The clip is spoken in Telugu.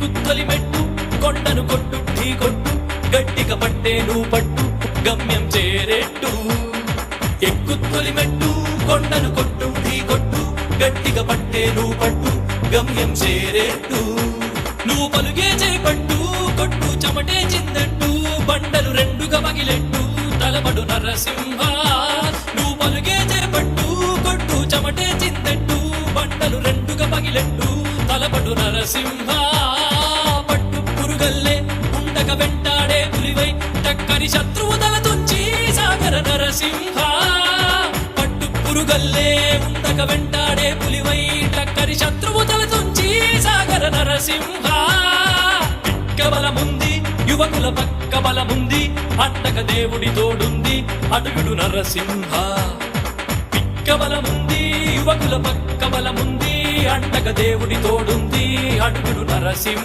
ఎక్కుత్తొలి మెట్టు కొండను కొట్టు ఢీ కొట్టు గట్టిగా పట్టేను పట్టు గమ్యం చేరేట్టు ఎక్కుత్తొలి మెట్టు కొండను కొట్టు ఢీ కొట్టు గట్టిగా పట్టేను పట్టు గమ్యం చేరేట్టు నువ్వు పలుగే చేపట్టు కొట్టు చెమటే చిందట్టు బండలు రెండుగా పగిలెట్టు తలబడు నరసింహ నువ్వు పలుగే చేపట్టు కొట్టు చెమటే చిందట్టు బండలు రెండుగా పగిలెట్టు తలబడు నరసింహ పట్టు పురుగల్లే ఉండక వెంటాడే పులివై టక్కరి శత్రువు తల తుంచి సాగర నరసింహ పట్టు పురుగల్లే ఉండక వెంటాడే పులివై టక్కరి శత్రువు తల తుంచి సాగర నరసింహ బలముంది యువకుల పక్క బలముంది అండక దేవుడి తోడుంది అడుగుడు నరసింహ పిక్క బలముంది యువకుల పక్క బలముంది అండక దేవుడి తోడుంది అడుగుడు నరసింహ